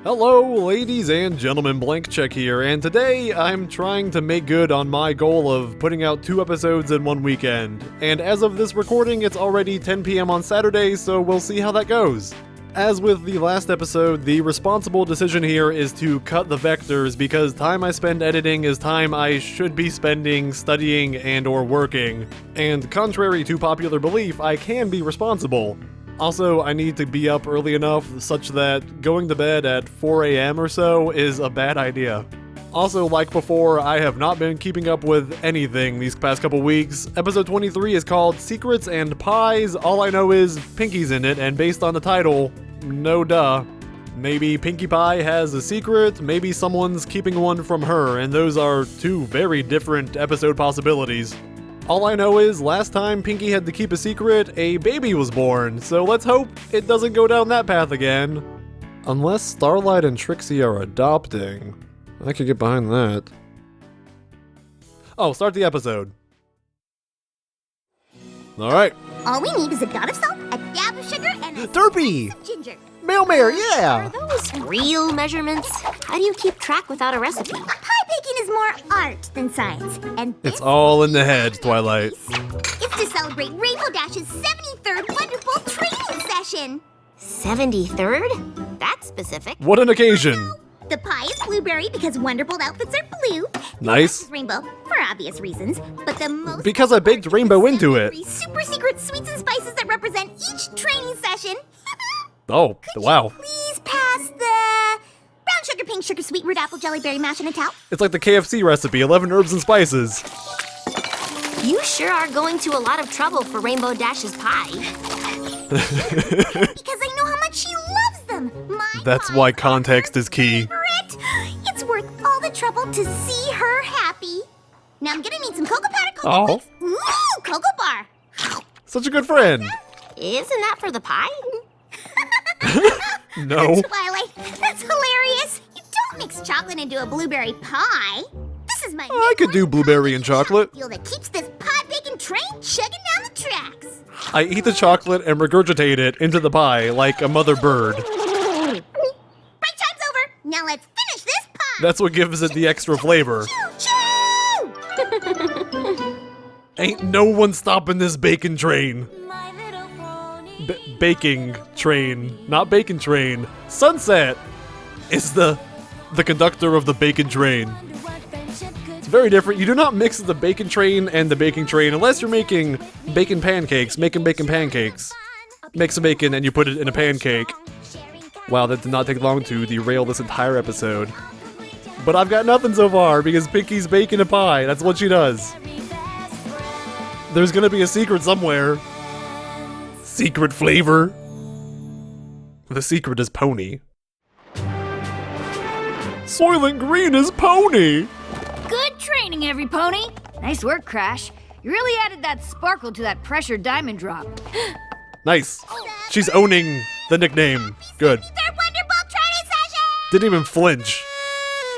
Hello, ladies and gentlemen, Blank Check here, and today I'm trying to make good on my goal of putting out 2 episodes in one weekend. And as of this recording, it's already 10 p.m. on Saturday, so we'll see how that goes. As with the last episode, the responsible decision here is to cut the vectors because time I spend editing is time I should be spending studying and or working. And contrary to popular belief, I can be responsible. Also, I need to be up early enough such that going to bed at 4 a.m. or so is a bad idea. Also, like before, I have not been keeping up with anything these past couple weeks. Episode 23 is called Secrets and Pies. All I know is Pinky's in it, and based on the title, no duh. Maybe Pinkie Pie has a secret, maybe someone's keeping one from her, and those are 2 very different episode possibilities. All I know is, last time Pinky had to keep a secret, a baby was born, so let's hope it doesn't go down that path again. Unless Starlight and Trixie are adopting. I could get behind that. Oh, start the episode. Alright. All we need is a dot of salt, a dab of sugar, and a Derpy! slice of ginger. Mailmare, yeah! Are those real measurements? How do you keep track without a recipe? Pie baking is more art than science, and this It's all in the head, Twilight. is to celebrate Rainbow Dash's 73rd wonderful training session. 73rd? That's specific. What an occasion! The pie is blueberry because wonderful outfits are blue. Nice. It's rainbow for obvious reasons, but the most Because I baked rainbow into it. 73 super secret sweets and spices that represent each training session. Oh, wow. Please pass the brown sugar, pink sugar, sweet root apple, jelly berry mash in a towel. It's like the KFC recipe, 11 herbs and spices. You sure are going to a lot of trouble for Rainbow Dash's pie. Because I know how much she loves them. That's why context is key. Favorite. It's worth all the trouble to see her happy. Now I'm gonna need some cocoa powder, cocoa Oh. flakes. Ooh, cocoa bar. Such a good friend. Isn't that for the pie? No. Twilight, that's hilarious. You don't mix chocolate into a blueberry pie. This is my I could do blueberry and chocolate. deal that keeps this pie baking train chugging down the tracks. I eat the chocolate and regurgitate it into the pie like a mother bird. Break time's over. Now let's finish this pie. That's what gives it the extra flavor. Choo-choo! Ain't no one stopping this bacon train. Baking train, not bacon train. Sunset is the conductor of the bacon train. It's very different. You do not mix the bacon train and the baking train unless you're making bacon pancakes. Making bacon pancakes. Make some bacon and you put it in a pancake. Wow, that did not take long to derail this entire episode. But I've got nothing so far because Pinky's baking a pie. That's what she does. There's gonna be a secret somewhere. Secret flavor. The secret is pony. Soylent Green is pony! Good training, every pony. Nice work, Crash. You really added that sparkle to that pressure diamond drop. Nice. She's owning the nickname. Good. Third wonderful training session! Didn't even flinch.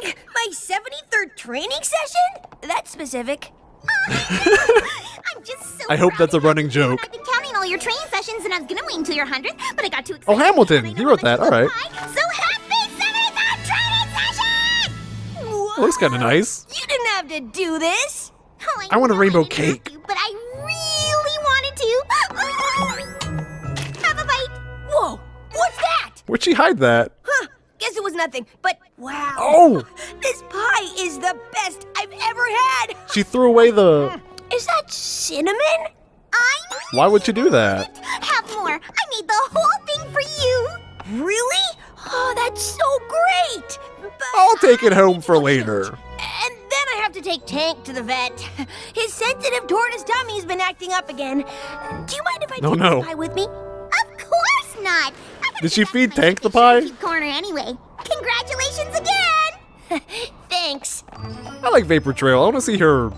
My 73rd training session? That's specific. I'm just so I hope proud that's a of you. running joke. I've been counting all your training sessions and I was gonna wait until your 100th, but I got too excited. Oh, Hamilton. And I know He how wrote much that. you All love right. pie, So happy 73rd training session! Well, that's kind of nice. You didn't have to do this. Oh, I want a know rainbow didn't have cake. to, but I really wanted to. Have a bite. Whoa, what's that? Where'd she hide that? Huh, guess it was nothing, but wow. Oh! This pie is the best I've ever had. She threw away the... Is that cinnamon? Why would you do that? Have more. I made the whole thing for you. Really? Oh, that's so great. But I'll take it home for later. And then I have to take Tank to the vet. His sensitive tortoise tummy's been acting up again. Do you mind if I take no. this pie with me? Of course not. Did she feed Tank the pie? Corner anyway. Congratulations again. Thanks. I like Vapor Trail. I want to see her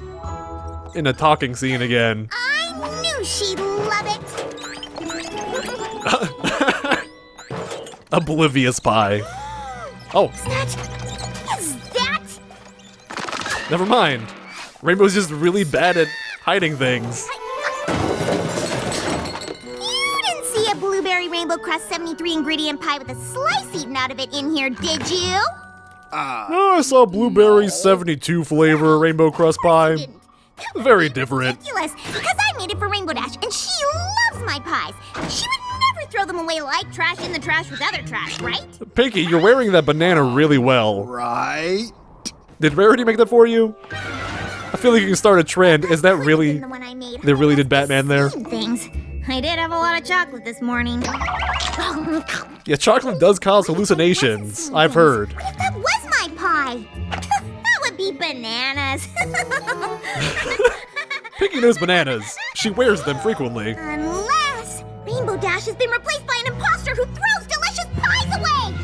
in a talking scene again. I knew she'd love it. Oblivious pie. Oh, Is that? never mind. Rainbow's just really bad at hiding things. You didn't see a blueberry blueberry rainbow crust 73 ingredient pie with a slice eaten out of it in here, did you? Oh, I saw blueberry 72 flavor rainbow crust pie. Didn't. Very different. Ridiculous, because I made it for Rainbow Dash, and she loves my pies. She would never throw them away like trash in the trash with other trash, right? Pinky, you're wearing that banana really well. Right. Did Rarity make that for you? I feel like you can start a trend. Is that really... The one I made. They really did Batman there? Things. I did have a lot of chocolate this morning. Yeah, chocolate does cause hallucinations. I've heard. What if that was my pie? That would be bananas. Pinky knows bananas. She wears them frequently. Unless Rainbow Dash has been replaced by an imposter who throws delicious pies away.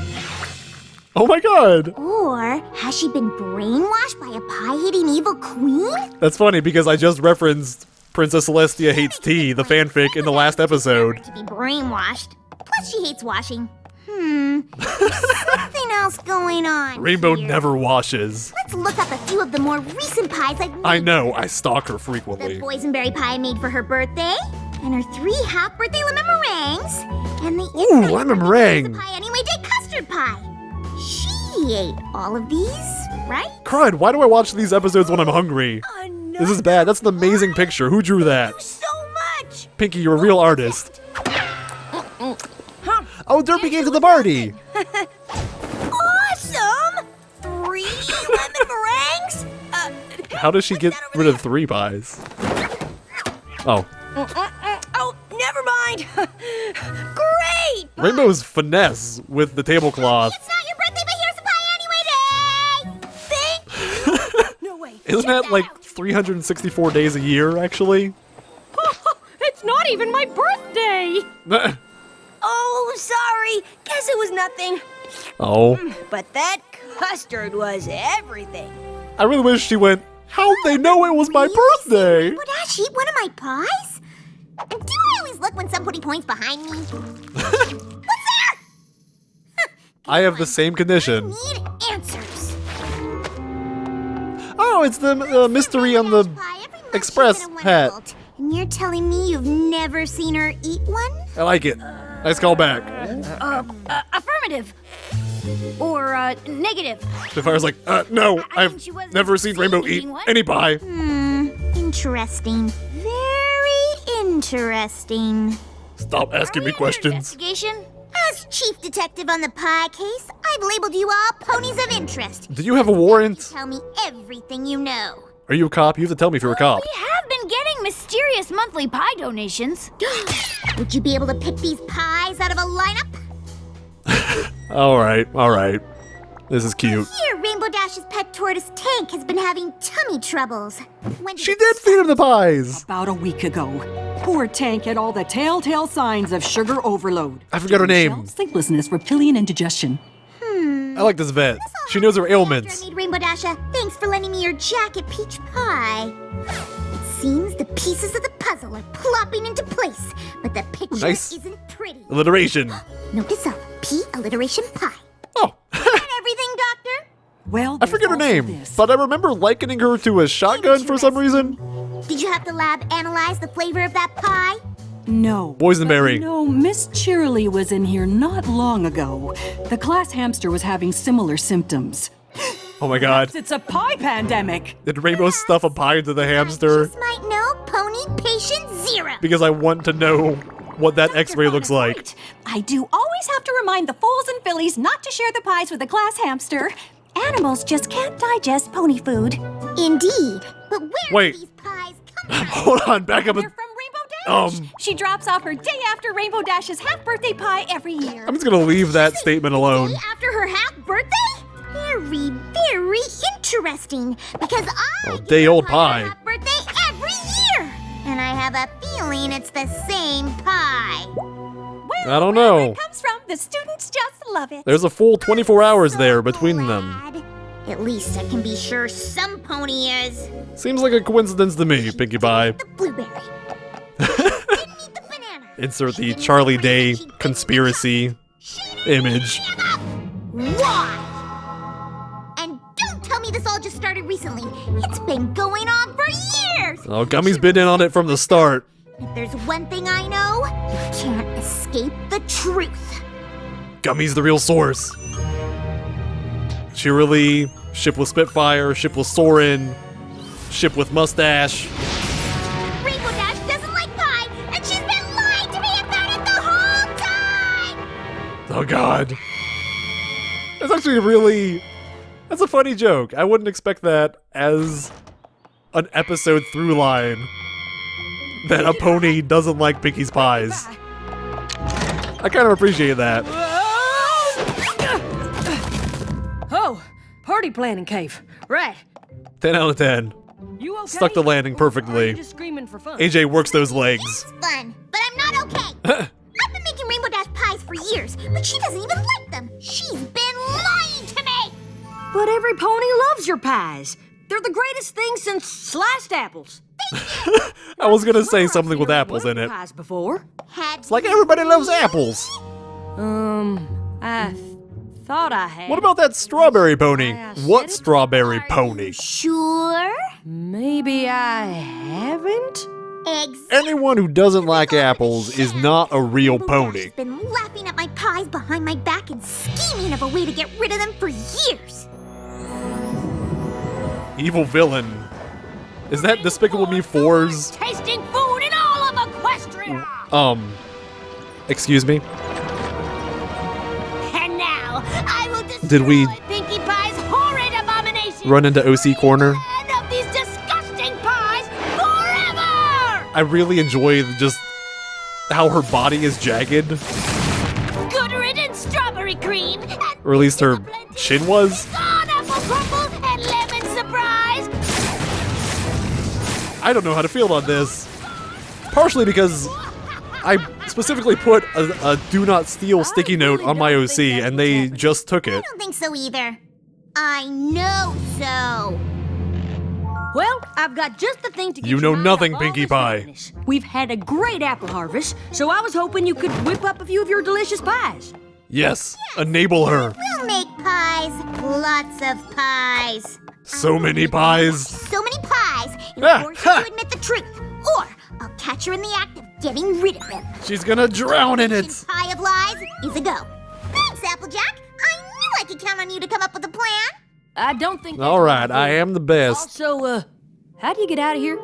Oh my god! Or has she been brainwashed by a pie-hating evil queen? That's funny because I just referenced Princess Celestia Hates Tea, the fanfic, in the last episode. To be brainwashed. Plus she hates washing. There's something else going on Rainbow here. never washes. Let's look up a few of the more recent pies I've made. I know, I stalk her The frequently. boysenberry pie I made for her birthday, and her 3 half-birthday lemon meringues, and the Ooh, inside lemon birthday meringue. pizza pie anyway day custard pie. She ate all of these, right? Cried, why do I watch these episodes when I'm hungry? This is bad. That's an amazing picture. Who drew that? So much! Pinky, you're a real artist. Oh, Derpy came to the party. Awesome! 3 lemon meringues? How does she get rid of 3 pies? Oh. Oh, never mind. Great! Rainbow's finesse with the tablecloth. It's not your birthday, but here's a pie anyway, day! Thank you. No way. Isn't that like 364 days a year, actually? It's not even my birthday! Oh, sorry. Guess it was nothing. Oh. But that custard was everything. I really wish she went, how'd they know it was my birthday? Would Ash eat one of my pies? Do I always look when somebody points behind me? What's there? I have the same condition. Need answers. Oh, it's the mystery on the Express hat. And you're telling me you've never seen her eat one? I like it. Nice call back. Affirmative. Or, negative. Sapphire's like, no, I I've mean, she wasn't never seen Rainbow eat eating one. any pie. Interesting. Very interesting. Stop asking me questions. Investigation? As chief detective on the pie case, I've labeled you all ponies of interest. Do you have a warrant? Tell me everything you know. Are you a cop? You have to tell me if you're a cop. We have been getting mysterious monthly pie donations. Would you be able to pick these pies out of a lineup? All right. This is cute. Here, Rainbow Dash's pet tortoise Tank has been having tummy troubles. When She did feed him the pies. About a week ago. Poor Tank had all the telltale signs of sugar overload. I forgot her name. Sleeplessness, reptilian indigestion. I like this vet. She knows her ailments. After I made Rainbow Dasha, thanks for lending me your jacket peach pie. It seems the pieces of the puzzle are plopping into place, but the picture Nice. isn't pretty. Alliteration. Note to self, P alliteration pie. Oh, And everything, Doctor? Well, I forget her there's also name, this. but I remember likening her to a shotgun for some reason. Did you have the lab analyze the flavor of that pie? No. Boysenberry. No, Miss Cheerily was in here not long ago. The class hamster was having similar symptoms. Oh my god. It's a pie pandemic. Did Rainbow stuff a pie into the hamster? Just might know Pony Patient Zero. Because I want to know what that x-ray looks like. Right. I do always have to remind the foals and fillies not to share the pies with the class hamster. Animals just can't digest pony food. Indeed. But where Wait. do these pies come from? Hold on, back up. They're from Rainbow Dash. She drops off her day after Rainbow Dash's half-birthday pie every year. I'm just gonna leave that statement alone. Day after her half birthday? Very, very interesting. Because I give day her old her pie. half birthday every year. And I have a feeling it's the same pie. Well, I don't wherever know. it comes from, the students just love it. There's a full 24 hours So there between them. glad. At least I can be sure some pony is. Seems like a coincidence to me, Pinkie Pie. The blueberry. Didn't eat the banana. Insert the Charlie Day conspiracy image. Why? And don't tell me this all just started recently. It's been going on for years. Oh, Gummy's been in on it from the start. If there's one thing I know, you can't escape the truth. Gummy's the real source. Cheerily, ship with Spitfire, ship with Soren, ship with Mustache. Rainbow Dash doesn't like pie, and she's been lying to me about it the whole time! Oh god. That's actually that's a funny joke. I wouldn't expect that as an episode through line. That a pony doesn't like Pinky's pies. I kind of appreciate that. Oh, party planning cave. Right. 10 out of 10. You okay? Stuck the landing Or are perfectly. you just screaming for fun? AJ works those legs. It's fun, but I'm not okay. I've been making Rainbow Dash pies for years, but she doesn't even like them. She's been lying to me! But every pony loves your pies. They're the greatest thing since sliced apples. I was gonna say something with apples in it. Pies before. It's like everybody loves apples. I thought I had. What about that strawberry pony? I said What it. strawberry pony? Sure? Maybe I haven't? Anyone who doesn't like apples is not a real Rainbow Dash pony. has been laughing at my pies behind my back and scheming of a way to get rid of them for years. Evil villain. Is that Despicable Me 4's? Tasting food in all of Equestria! Excuse me? And now, I will destroy Did we Pinkie Pie's horrid abomination! run into OC Corner? And of these disgusting pies forever! I really enjoy just how her body is jagged. Good riddance, strawberry cream! And Or at least her chin was. gone apple crumble and lemon surprise! I don't know how to feel on this. Partially because I specifically put a do not steal sticky note on my OC and they just took I it. don't think so either. I know so. Well, I've got just the thing to get You know mind nothing, off all Pinkie this Pie. madness. We've had a great apple harvest, so I was hoping you could whip up a few of your delicious pies. Yes, enable her. We'll make pies. Lots of pies. So many pies. So many pies, it'll Ah, force ha. her to admit the truth. Or I'll catch her in the act of getting rid of them. She's gonna drown in it. Pie of lies is a go. Thanks, Applejack. I knew I could count on you to come up with a plan. I don't think. All right, I am the best. Also, how do you get out of here?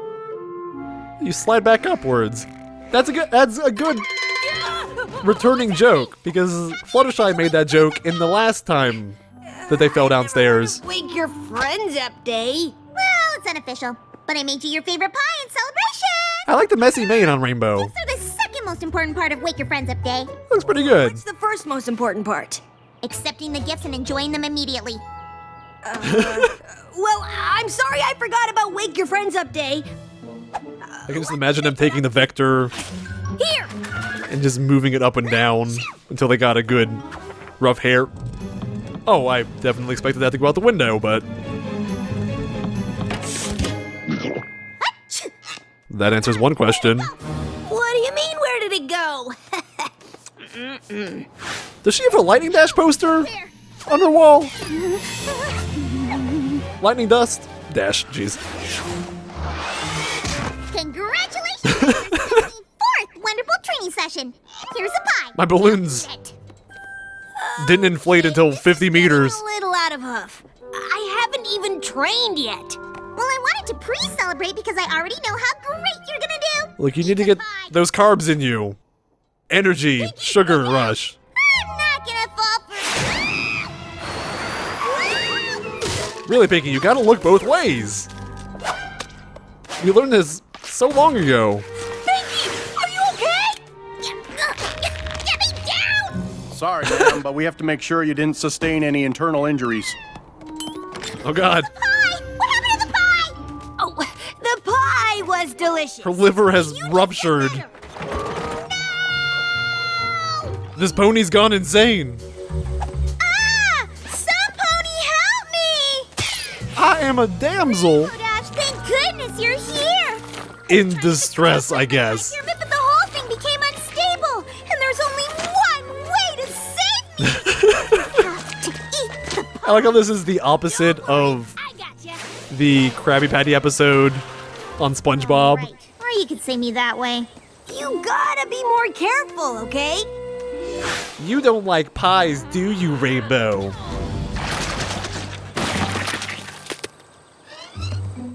You slide back upwards. That's a good returning joke because Fluttershy made that joke in the last time that they fell downstairs. Wake your friends up, Day. Well, it's unofficial, but I made you your favorite pie in celebration. I like the messy mane on Rainbow. So the second most important part of Wake Your Friends Up Day, Looks pretty good. What's the first most important part? accepting the gifts and enjoying them immediately. Well, I'm sorry I forgot about Wake Your Friends Up Day. I can just imagine them taking the vector Here! and just moving it up and down until they got a good rough hair. Oh, I definitely expected that to go out the window, but that answers one question. What do you mean, where did it go? Does she have a Lightning Dash poster on her wall? Lightning Dust Dash, jeez. Congratulations on your 74th wonderful training session. Here's a pie. My balloons didn't inflate until 50 meters. A little out of huff. I haven't even trained yet. Well, I wanted to pre-celebrate because I already know how great you're gonna do. Look, you need to get those carbs in you. Energy, sugar rush. I'm not gonna fall for. Really, Pinky, you gotta look both ways. You learned this so long ago. Pinky, are you okay? Get me down! Sorry, ma'am, but we have to make sure you didn't sustain any internal injuries. Oh god, Pie! What happened to the pie? Oh, the pie was delicious. her liver has ruptured. This pony's gone insane. Ah! Some pony help me! I am a damsel Oh, Dash, thank goodness you're here! in distress, I guess. Your myth that the whole thing became unstable, and there's only one way to save me! You have to eat the pie. I like how this is the opposite of I gotcha. the Krabby Patty episode on SpongeBob. Right. Or you could say me that way. You gotta be more careful, okay? You don't like pies, do you, Rainbow?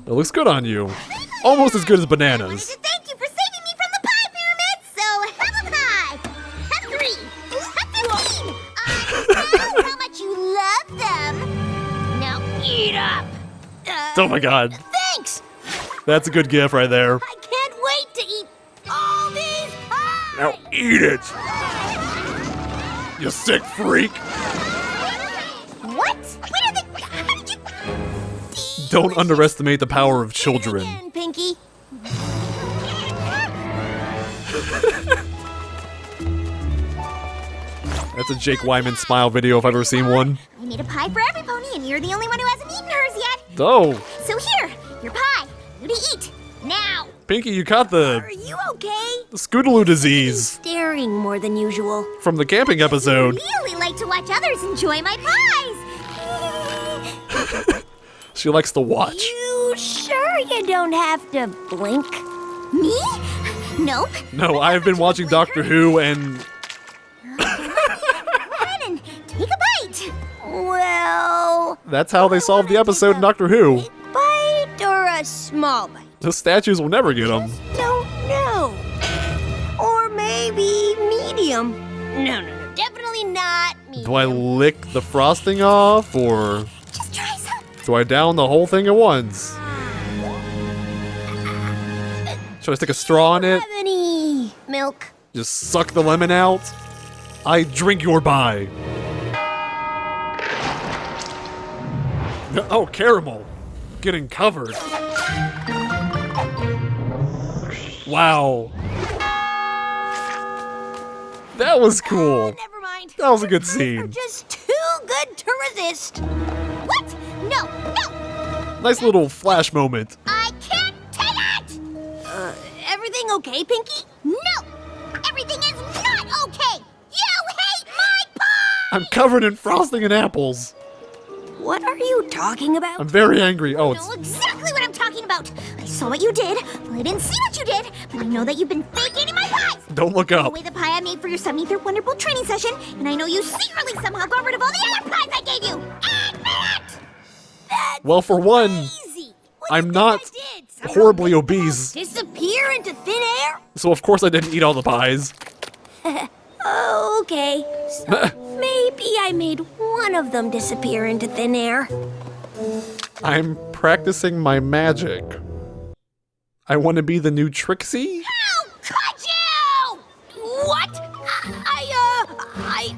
It looks good on you. Almost as good as I wanted bananas. to thank you for saving me from the pie pyramid, so have a pie. Have 3. Have 15. I know how much you love them. Now eat up. Oh my god. Thanks! That's a good gift right there. I can't wait to eat all these pies! Now eat it! You sick freak! What? Where are the... How did you... Don't underestimate the power of children. Again, Pinky. That's a Jake Wyman smile video if I've ever seen one. I made a pie for every pony, and you're the only one who hasn't eaten hers yet. Oh, So here, your pie. You to eat. Now. Pinky, you caught the Are you okay? Scootaloo disease Staring more than usual. from the camping episode. Really like to watch others enjoy my pies. She likes to watch. You sure you don't have to blink? Me? Nope. No, I've been watching Doctor Who and Go ahead and take a bite. Well, that's how they solved the episode in Doctor Who. big bite or a small bite? The statues will never get them. Don't know. Or maybe medium. No, definitely not medium. Do I lick the frosting off, or Just try some. do I down the whole thing at once? Should I stick a straw in it? Have any milk? Just suck the lemon out? I drink your pie. Oh, caramel. Getting covered. Wow. That was cool. Never mind. That was a good You're scene. just too good to resist. What? No. Nice little flash moment. I can't take it. Everything okay, Pinky? No. Everything is not okay. You hate my pie. I'm covered in frosting and apples. What are you talking about? I'm very angry. Oh, I it's know exactly what I'm talking about. I saw what you did. Well, I didn't see what you did, but I know that you've been fake eating my pies. don't look The up. way the pie I made for your 73rd Wonderful training session, and I know you secretly somehow got rid of all the other pies I gave you. Admit it! Well, for one, Easy. What do I'm you not think I did? Somehow horribly make them all obese. Disappear into thin air? So of course I didn't eat all the pies. Okay. So maybe I made one of them disappear into thin air. I'm practicing my magic. I want to be the new Trixie? How could you? What?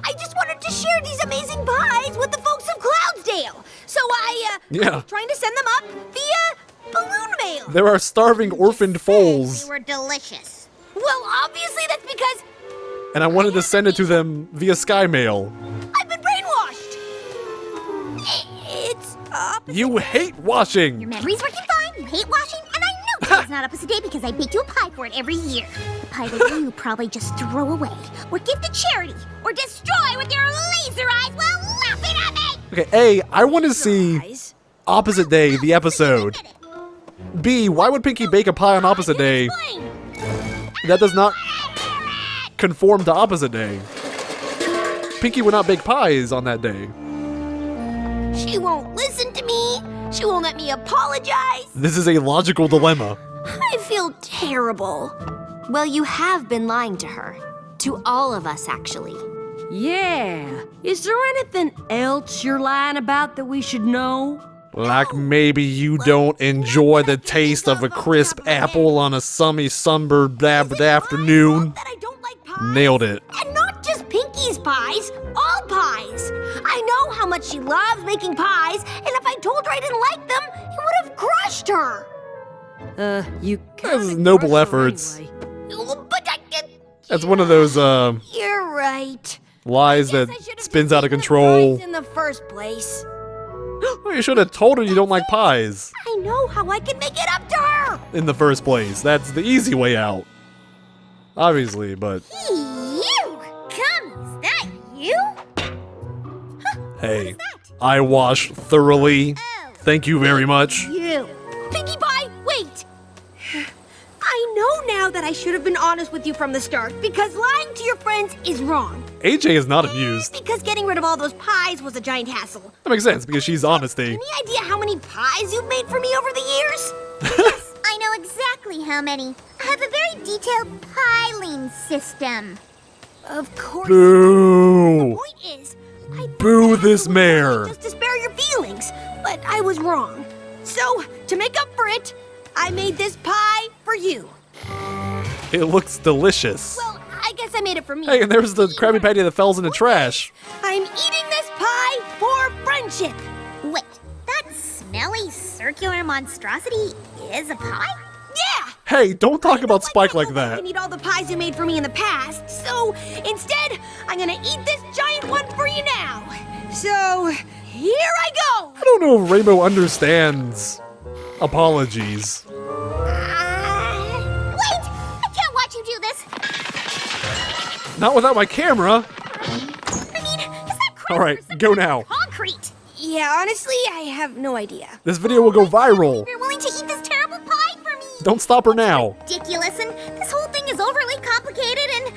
I just wanted to share these amazing pies with the folks of Cloudsdale. So Yeah. was trying to send them up via balloon mail. There are starving orphaned foals, They were delicious. Well, obviously that's because and I wanted to send it to them via Sky Mail. I've been brainwashed. It's opposite. You hate washing! Your memory's working fine. You hate washing, and I know it's not opposite day because I bake you a pie for it every year. A pie that you probably just throw away, or give to charity, or destroy with your laser eyes while laughing at me. Okay, A, I want to see Guys, Opposite Day, the episode. B, why would Pinky bake a pie on Opposite Day? explain. That does not conform to Opposite Day. Pinky would not bake pies on that day. She won't listen to me. She won't let me apologize. This is a logical dilemma. I feel terrible. Well, you have been lying to her. To all of us, actually. Yeah. Is there anything else you're lying about that we should know? Like maybe you don't enjoy the taste of a crisp apple on a sunny sunburned afternoon. That I don't like pies. Nailed it. And not just Pinky's pies, all pies. I know how much she loves making pies, and if I told her I didn't like them, it would have crushed her. You That's kinda noble crushed her efforts. anyway. But That's one of those you're right. lies that Guess I should have spins just out of eaten the control. pies in the first place. Well, you should have told her you don't like pies I know how I can make it up to her. in the first place. That's the easy way out. Obviously, but You! Come, is that you? hey, I wash thoroughly. Thank you very much. You. Pinkie Pie, wait! I know now that I should have been honest with you from the start, because lying to your friends is wrong. AJ is not amused. Because getting rid of all those pies was a giant hassle. That makes sense, because she's honesty. Any idea how many pies you've made for me over the years? Yes, I know exactly how many. I have a very detailed piling system. Of course. Boo! Point is, I Boo this mare. just to spare your feelings, but I was wrong. So, to make up for it, I made this pie for you. It looks delicious. Well, I guess I made it for me. Hey, and there's the Krabby Patty that falls in the trash. I'm eating this pie for friendship. Wait, that smelly circular monstrosity is a pie? Yeah! Hey, don't talk about Spike like I that. can eat all the pies you made for me in the past, so instead, I'm gonna eat this giant one for you now. So, here I go! I don't know if Rainbow understands apologies. Wait! I can't watch you do this. Not without my camera. I mean, is that crap All right, or some go kind of now. Concrete. Yeah, honestly, I have no idea. This video will go viral. You're willing to eat this terrible pie for me. Don't stop her now. Ridiculous, and this whole thing is overly complicated, and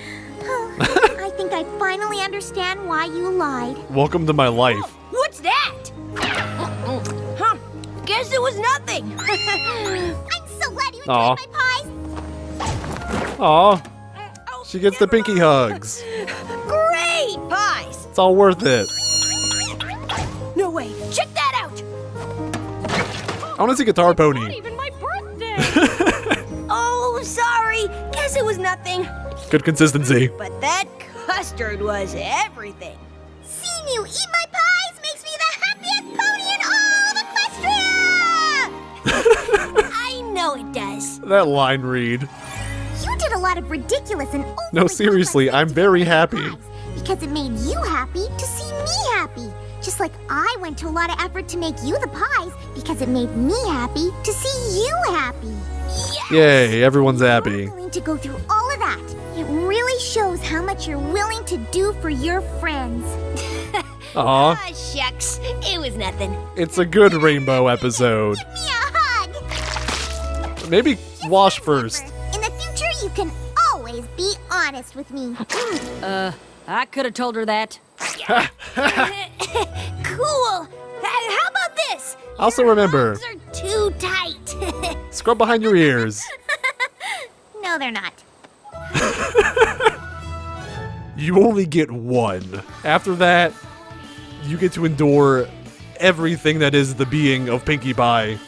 I think I finally understand why you lied. Welcome to my life. What's that? Huh, guess it was nothing. I'm so glad you enjoyed Aw. my pies. Aw, Oh, she gets the pinky hugs. Great pies! It's all worth it. No way, check that out! I want to see Guitar Pony. Even my birthday! Oh, sorry, guess it was nothing. Good consistency. But that custard was everything. Seeing you eat my pies makes me the happiest pony in all of Equestria! I know it does. That line read. You did a lot of ridiculous and overly No, seriously, complex I'm things very with my happy. pies because it made you happy to see me happy. Just like I went to a lot of effort to make you the pies because it made me happy to see you happy. Yay, everyone's happy. You're willing to go through all of that. It really shows how much you're willing to do for your friends. Aw, Ah, shucks, it was nothing. it's a good Rainbow episode. Give me a hug. Maybe wash first. In the future, you can always be honest with me. I could have told her that. Cool. How about this? Also remember, Those are too tight. scrub behind your ears. No, they're not. You only get one. After that, you get to endure everything that is the being of Pinkie Pie.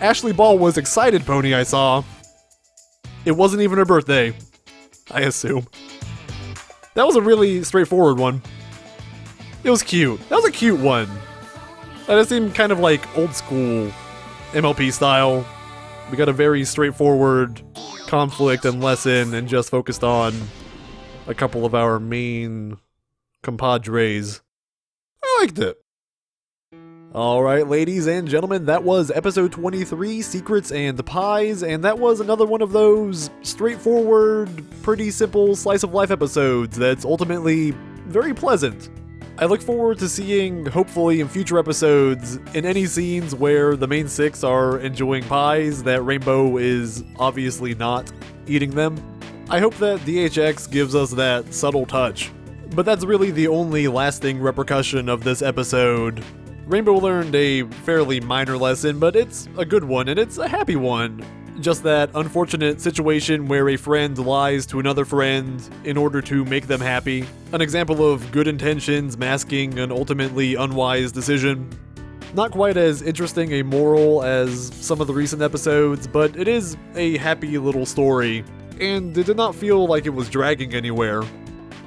Ashley Ball was excited, Pony, I saw. It wasn't even her birthday, I assume. That was a really straightforward one. It was cute. That was a cute one. That seemed kind of like old school MLP style. We got a very straightforward conflict and lesson and just focused on a couple of our main compadres. I liked it. Alright, ladies and gentlemen, that was episode 23, Secrets and Pies, and that was another one of those straightforward, pretty simple slice of life episodes that's ultimately very pleasant. I look forward to seeing, hopefully in future episodes, in any scenes where the main six are enjoying pies, that Rainbow is obviously not eating them. I hope that DHX gives us that subtle touch. But that's really the only lasting repercussion of this episode. Rainbow learned a fairly minor lesson, but it's a good one, and it's a happy one. Just that unfortunate situation where a friend lies to another friend in order to make them happy. An example of good intentions masking an ultimately unwise decision. Not quite as interesting a moral as some of the recent episodes, but it is a happy little story, and it did not feel like it was dragging anywhere.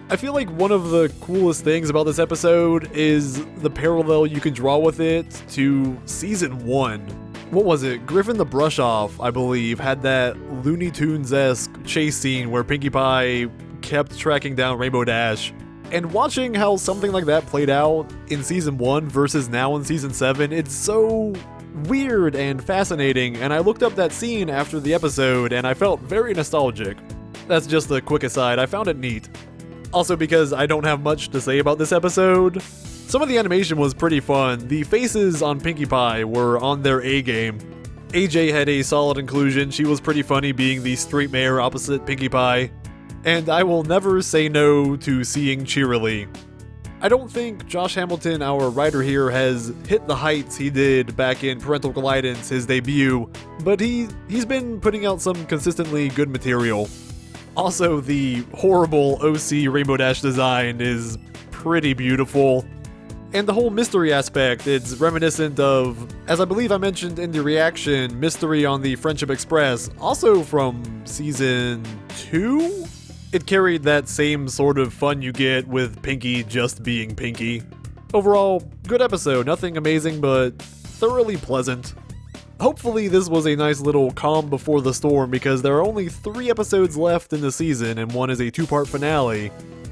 I feel like one of the coolest things about this episode is the parallel you can draw with it to Season 1. What was it? Griffin the Brush Off, I believe, had that Looney Tunes-esque chase scene where Pinkie Pie kept tracking down Rainbow Dash. And watching how something like that played out in Season 1 versus now in Season 7, it's so weird and fascinating, and I looked up that scene after the episode and I felt very nostalgic. That's just a quick aside, I found it neat. Also because I don't have much to say about this episode, some of the animation was pretty fun. The faces on Pinkie Pie were on their A game. AJ had a solid inclusion. She was pretty funny being the street mayor opposite Pinkie Pie. And I will never say no to seeing Cheerilee. I don't think Josh Hamilton, our writer here, has hit the heights he did back in Parental Guidance, his debut, but he's been putting out some consistently good material. Also, the horrible OC Rainbow Dash design is pretty beautiful. And the whole mystery aspect, it's reminiscent of, as I believe I mentioned in the reaction, Mystery on the Friendship Express, also from season 2? It carried that same sort of fun you get with Pinkie just being Pinkie. Overall, good episode, nothing amazing, but thoroughly pleasant. Hopefully this was a nice little calm before the storm, because there are only 3 episodes left in the season and one is a 2-part finale.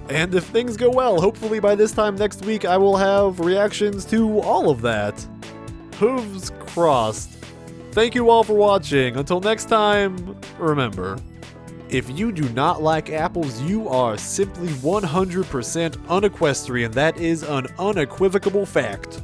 And if things go well, hopefully by this time next week I will have reactions to all of that. Hooves crossed. Thank you all for watching. Until next time, remember, if you do not like apples, you are simply 100% unequestrian. That is an unequivocal fact.